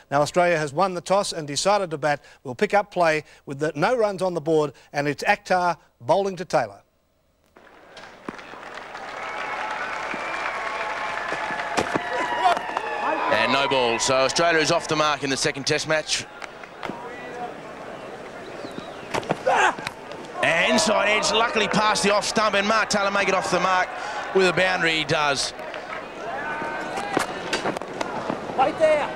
Now Australia has won the toss and decided to bat. We'll pick up play with no runs on the board, and it's Akhtar bowling to Taylor. And no ball, so Australia is off the mark in the second test match. And inside edge, luckily past the off stump, and Mark Taylor make it off the mark with a boundary. He does. Right there.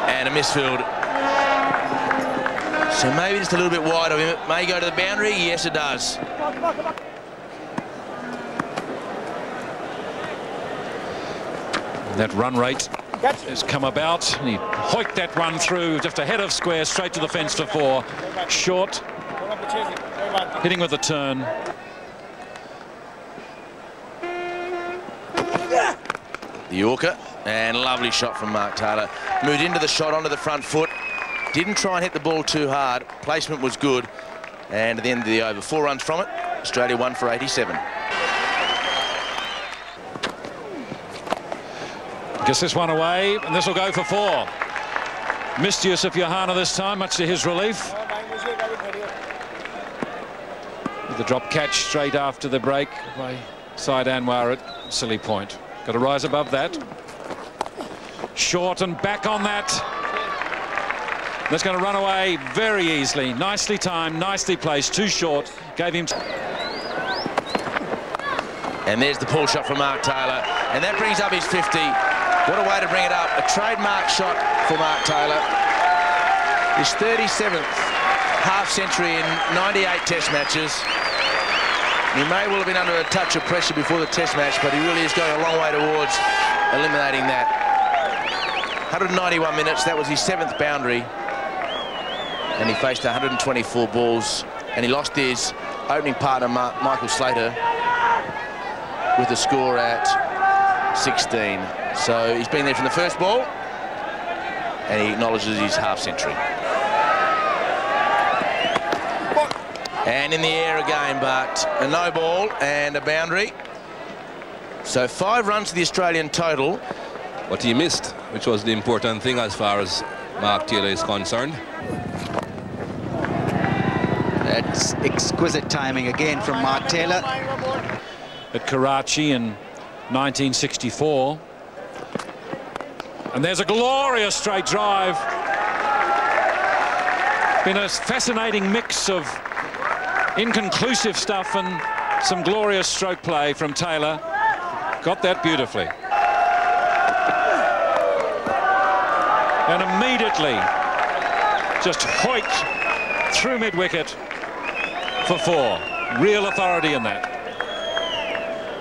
And a misfield. So maybe just a little bit wide of him. It may go to the boundary. Yes, it does. That run rate has come about. He hoiked that one through just ahead of square, straight to the fence for 4. Short, hitting with the turn. The Yorker, and lovely shot from Mark Taylor. Moved into the shot onto the front foot. Didn't try and hit the ball too hard. Placement was good. And at the end of the over, 4 runs from it. Australia 1 for 87. Gets this one away, and this will go for 4. Missed Yusuf Johanna this time, much to his relief. With the drop catch straight after the break by Syed Anwar at silly point. Got to rise above that. Short and back on that. That's going to run away very easily. Nicely timed, nicely placed, too short. Gave him... And there's the pull shot from Mark Taylor. And that brings up his 50. What a way to bring it up. A trademark shot for Mark Taylor. His 37th half-century in 98 test matches. He may well have been under a touch of pressure before the test match, but he really is going a long way towards eliminating that. 191 minutes, that was his 7th boundary. And he faced 124 balls, and he lost his opening partner, Michael Slater, with a score at 16. So he's been there from the first ball, and he acknowledges his half-century. And in the air again, but a no ball and a boundary. So 5 runs to the Australian total. What he missed, which was the important thing as far as Mark Taylor is concerned. That's exquisite timing again from Mark Taylor. At Karachi in 1964. And there's a glorious straight drive. Been a fascinating mix of inconclusive stuff and some glorious stroke play from Taylor. Got that beautifully. And immediately just hoiked through mid-wicket for 4. Real authority in that.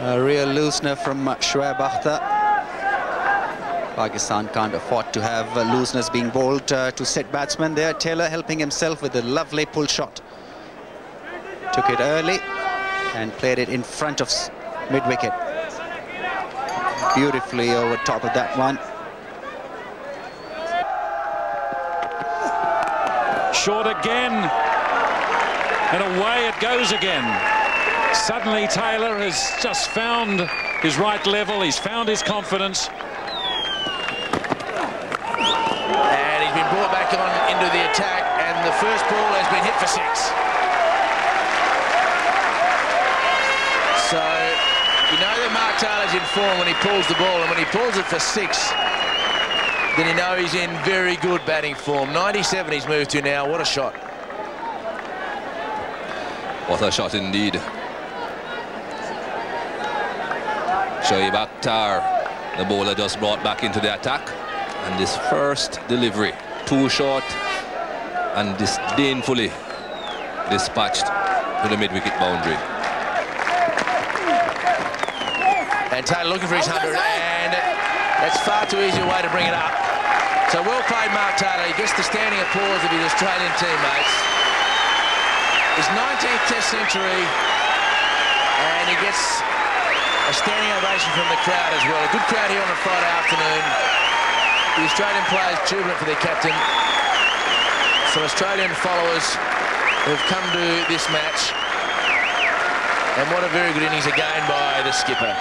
A real loosener from Shoaib Akhtar. Pakistan can't afford to have looseners being bowled to set batsmen there. Taylor helping himself with a lovely pull shot. Took it early and played it in front of mid-wicket. Beautifully over top of that one. Short again. And away it goes again. Suddenly Taylor has just found his right level. He's found his confidence. And he's been brought back on into the attack, and the first ball has been hit for 6. So, you know that Mark Taylor's in form when he pulls the ball, and when he pulls it for 6, then you know he's in very good batting form. 97 he's moved to now. What a shot. What a shot indeed. Shoaib Akhtar, the bowler, just brought back into the attack. And this first delivery, too short and disdainfully dispatched to the mid-wicket boundary. And Taylor looking for his 100, and that's far too easy a way to bring it up. So well played, Mark Taylor. He gets the standing applause of his Australian teammates. His 19th Test century, and he gets a standing ovation from the crowd as well. A good crowd here on a Friday afternoon. The Australian players jubilant for their captain. Some Australian followers who have come to this match. And what a very good innings again by the skipper.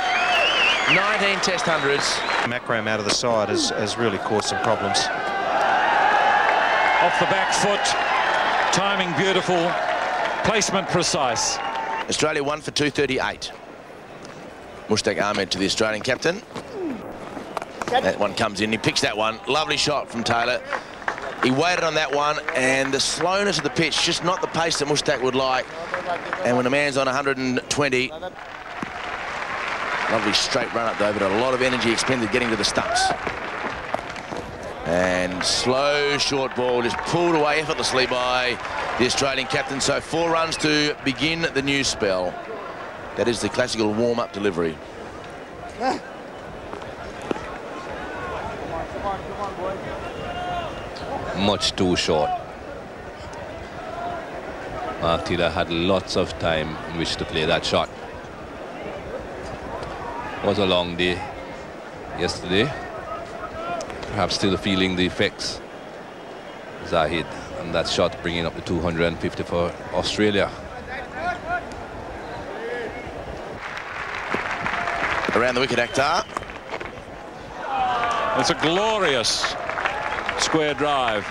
19 Test hundreds. Macram out of the side has really caused some problems. off the back foot. Timing beautiful, placement precise. Australia 1 for 238. Mushtaq Ahmed to the Australian captain. That one comes in, he picks that one. Lovely shot from Taylor. He waited on that one, and the slowness of the pitch, just not the pace that Mushtaq would like. And when a man's on 120, lovely straight run up though, but a lot of energy expended getting to the stumps. And slow short ball just pulled away effortlessly by the Australian captain. So 4 runs to begin the new spell. That is the classical warm-up delivery. Much too short. Mark Taylor had lots of time in which to play that shot. Was a long day yesterday. Perhaps still feeling the effects, Zahid, and that shot bringing up the 250 for Australia. Around the wicket, Akhtar. It's a glorious square drive.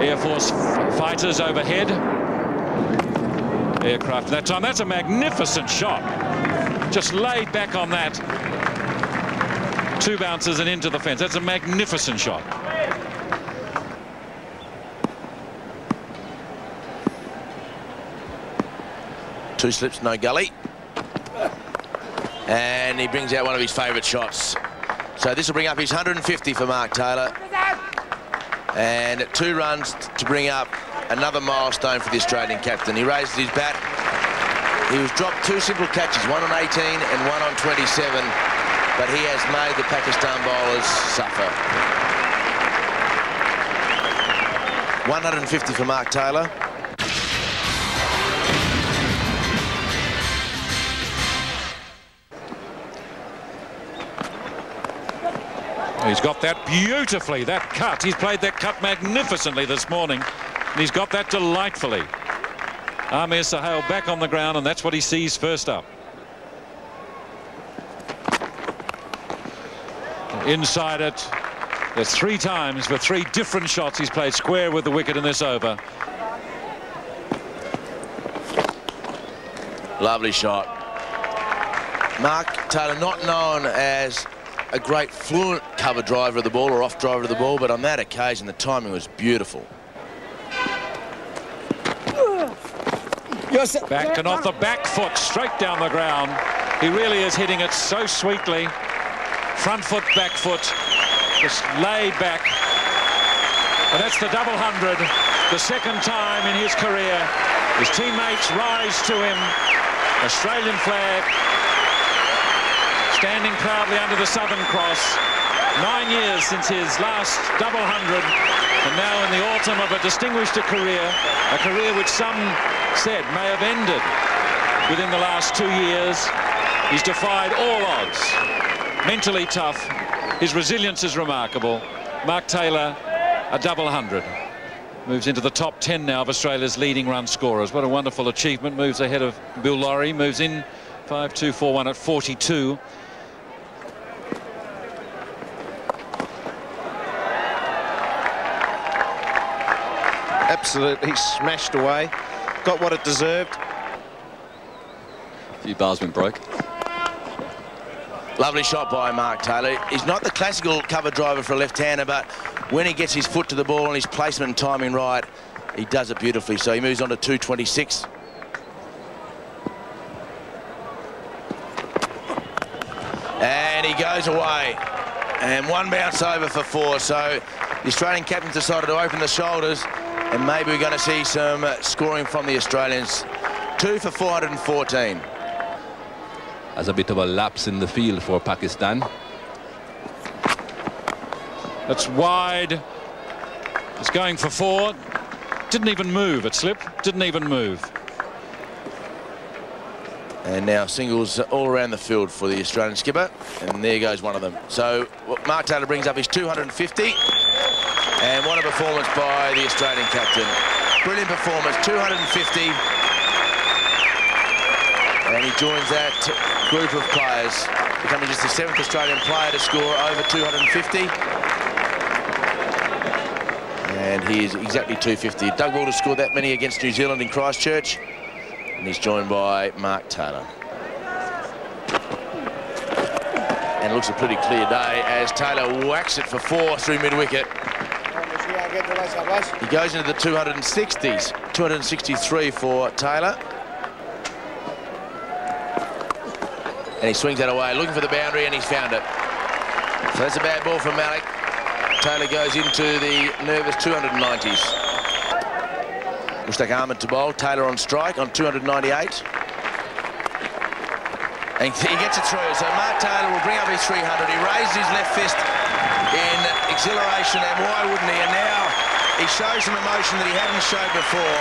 Air Force fighters overhead. Aircraft that time. That's a magnificent shot. Just laid back on that. 2 bounces and into the fence. That's a magnificent shot. Two slips, no gully. And he brings out one of his favourite shots. So this will bring up his 150 for Mark Taylor. And 2 runs to bring up another milestone for the Australian captain. He raises his bat. He was dropped 2 simple catches, one on 18 and one on 27, but he has made the Pakistan bowlers suffer. 150 for Mark Taylor. He's got that beautifully, that cut. He's played that cut magnificently this morning, and he's got that delightfully. Amir Sahel back on the ground, and that's what he sees first up. Inside it. There's 3 times for 3 different shots he's played square with the wicket in this over. Lovely shot. Mark Taylor, not known as a great fluent cover driver of the ball or off driver of the ball, but on that occasion the timing was beautiful. Back and off the back foot, straight down the ground. He really is hitting it so sweetly. Front foot, back foot, just laid back. And that's the double 100, the 2nd time in his career. His teammates rise to him. Australian flag, standing proudly under the Southern Cross. 9 years since his last double 100, and now in the autumn of a distinguished career, a career which some said may have ended within the last 2 years. He's defied all odds. Mentally tough. His resilience is remarkable. Mark Taylor, a double 100. Moves into the top 10 now of Australia's leading run scorers. What a wonderful achievement. Moves ahead of Bill Lawrie. Moves in 5-2-4-1 at 42. Absolutely smashed away. Got what it deserved. A few bars went broke. Lovely shot by Mark Taylor. He's not the classical cover driver for a left-hander, but when he gets his foot to the ball and his placement and timing right, he does it beautifully. So he moves on to 226. And he goes away. And 1 bounce over for 4. So the Australian captain decided to open the shoulders, and maybe we're going to see some scoring from the Australians. 2 for 414. As a bit of a lapse in the field for Pakistan. That's wide. It's going for 4. Didn't even move. It slipped. Didn't even move. And now singles all around the field for the Australian skipper. And there goes one of them. So Mark Taylor brings up his 250. And what a performance by the Australian captain. Brilliant performance. 250. And he joins that group of players, becoming just the 7th Australian player to score over 250. And he is exactly 250. Doug Walter scored that many against New Zealand in Christchurch. And he's joined by Mark Taylor. And it looks a pretty clear day as Taylor whacks it for 4 through mid-wicket. He goes into the 260s. 263 for Taylor. And he swings that away, looking for the boundary, and he's found it. So that's a bad ball from Malik. Taylor goes into the nervous 290s. Mushtaq Ahmed to bowl. Taylor on strike on 298. And he gets it through. So Mark Taylor will bring up his 300. He raises his left fist in exhilaration, and why wouldn't he? And now he shows some emotion that he hadn't showed before.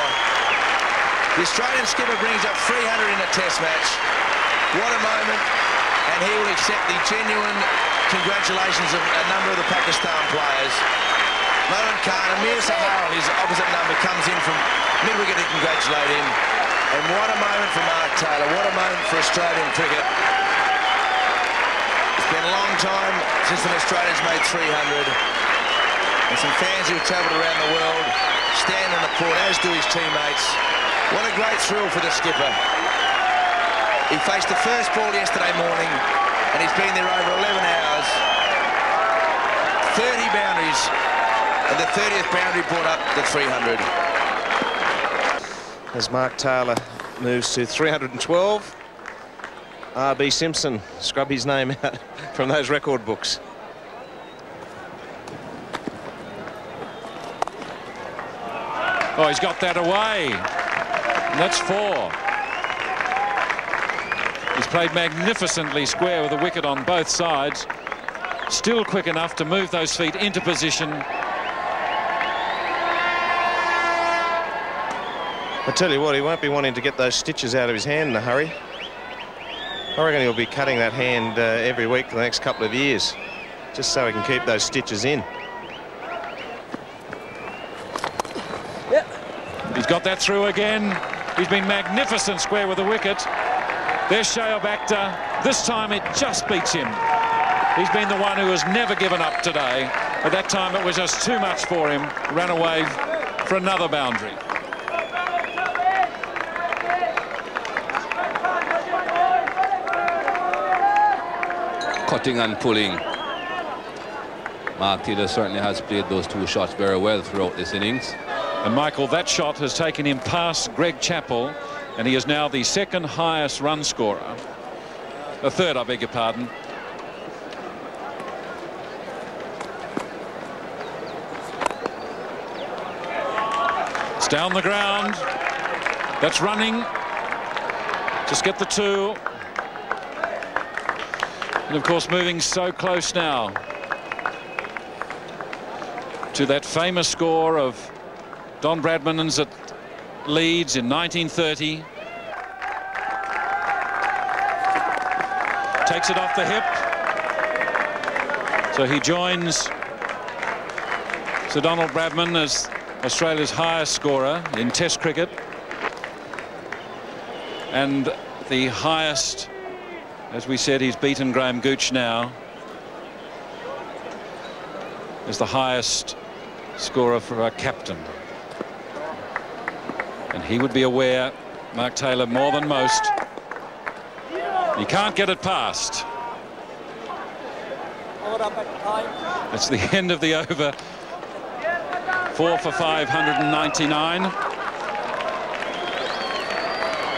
The Australian skipper brings up 300 in a test match. What a moment, and he will accept the genuine congratulations of a number of the Pakistan players. Mohan Khan, Amir Sahal, his opposite number, comes in from mid-wicket to congratulate him. And what a moment for Mark Taylor, what a moment for Australian cricket. It's been a long time since an Australian's made 300. And some fans who have travelled around the world stand and applaud, as do his teammates. What a great thrill for the skipper. He faced the first ball yesterday morning, and he's been there over 11 hours. 30 boundaries, and the 30th boundary brought up the 300. As Mark Taylor moves to 312, R.B. Simpson scrub his name out from those record books. Oh, he's got that away. And that's 4. He's played magnificently square with a wicket on both sides. Still quick enough to move those feet into position. I tell you what, he won't be wanting to get those stitches out of his hand in a hurry. I reckon he'll be cutting that hand every week for the next couple of years, just so he can keep those stitches in. Yep. He's got that through again. He's been magnificent square with the wicket. There's Shoaib Akhtar. This time it just beats him. He's been the one who has never given up today. At that time it was just too much for him. Ran away for another boundary. Cutting and pulling. Mark Taylor certainly has played those 2 shots very well throughout this innings. And Michael, that shot has taken him past Greg Chappell, and he is now the 2nd highest run scorer. The 3rd, I beg your pardon. It's down the ground. That's running. Just get the 2. And of course moving so close now to that famous score of Don Bradman's at Leeds in 1930. Takes it off the hip. So he joins Sir Donald Bradman as Australia's highest scorer in Test cricket, and the highest, as we said, he's beaten Graham Gooch now as the highest scorer for our captain. And he would be aware, Mark Taylor, more than most, he can't get it past. It's the end of the over. 4 for 599.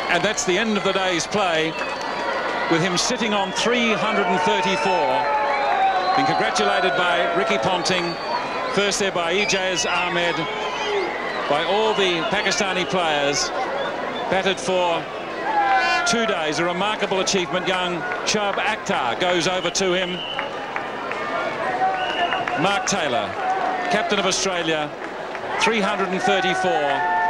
And that's the end of the day's play, with him sitting on 334. Being congratulated by Ricky Ponting, first there by Ijaz Ahmed, by all the Pakistani players. Batted for 2 days, a remarkable achievement. Young Shoaib Akhtar goes over to him. Mark Taylor, captain of Australia, 334.